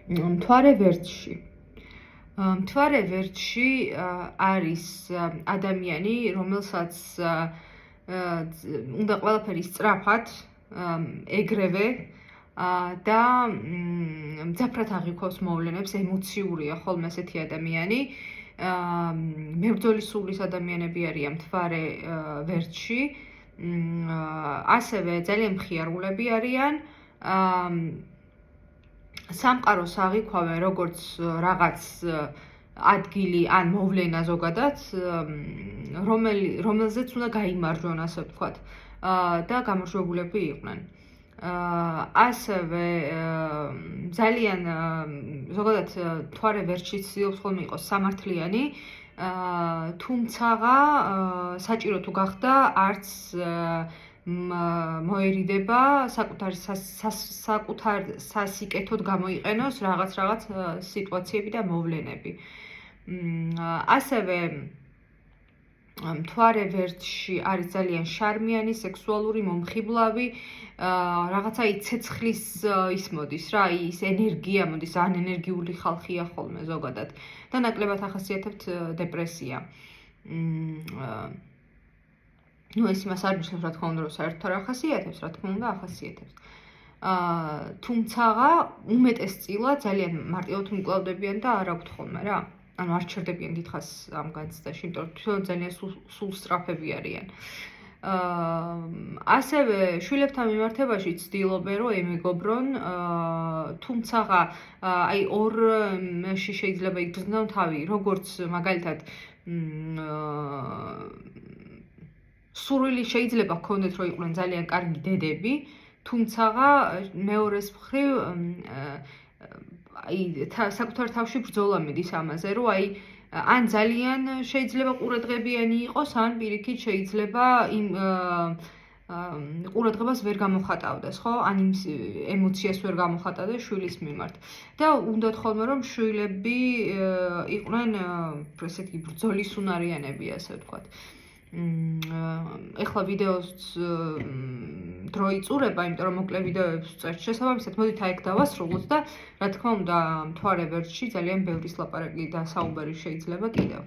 მთვარე ვერცხლში. მთვარე ვერცხლში არის ადამიანი, რომელსაც უნდა ყველაფერი სწრაფად ეგრევე და მძაფრად აღიქვავს მოვლენებს, ემოციურია ხოლმე ესეთი ადამიანი. მებრძოლის სულის ადამიანები არიან მთვარე ვერცხლში. ასევე ძალიან მხიარულები არიან. სამყაროს აღიქვავენ როგორც რაღაც ადგილი ან მოვლენა ზოგადად, რომელზეც უნდა გაიმარჯვონ, ასე ვთქვათ, და გამარჯვებულები იყვნენ. ასევე ძალიან ზოგადად მთვარე ვერცხლში ცდილობს ხოლმე იყოს სამართლიანი, თუმცა საჭირო თუ გახდა არც მოერიდება საკუთარ სასიკეთოდ გამოიყენოს რაღაც სიტუაციები და მოვლენები. ასევე მთვარე ვერცხლში არის ძალიან შარმიანი, სექსუალური, მომხიბლავი, რაღაცა ცეცხლის ის მოდის რა, ის ენერგია მოდის, ან ენერგიული ხალხია ხოლმე ზოგადად და ნაკლებად ახასიათებთ დეპრესია. ეს იმას არ ნიშნავს, რა თქმა უნდა, რომ საერთოდ არ ახასიათებს, რა თქმა უნდა, ახასიათებს. თუმცა უმეტესწილად ძალიან მარტივად უმკლავდებიან და არ აქვთ ხოლმე რა. ანუ არ ჩერდებიან დიდხანს ამ განცდაში, იმიტომ რომ თვითონ ძალიან სულ სწრაფები არიან. ასევე შვილებთან მიმართებაში ცდილობენ, რომ ემეგობრონ, თუმცა აი ორში შეიძლება იგრძნონ თავი, როგორც მაგალითად სურვილი შეიძლება ჰქონდეთ, რომ იყვნენ ძალიან კარგი დედები, თუმცა მეორეს მხრივ საკუთარ თავში ბრძოლა მიდის ამაზე, რომ ან ძალიან შეიძლება ყურადღებიანი იყოს, ან პირიქით შეიძლება იმ ყურადღებას ვერ გამოხატავდეს, ხო? ან იმ ემოციას ვერ გამოხატავდეს შვილის მიმართ. და უნდათ ხოლმე რომ შვილები იყვნენ ესეთი ბრძოლისუნარიანები, ასე ვთქვათ. ეხლა ვიდეოს დრო იწურება, იმიტომ რომ მოკლე ვიდეოებს ვწერთ. შესაბამისად, მოდით აქ დავასრულოთ და რა თქმა უნდა, მთვარე ვერცხლში ძალიან ბევრი ლაპარაკი და საუბარი შეიძლება კიდევ.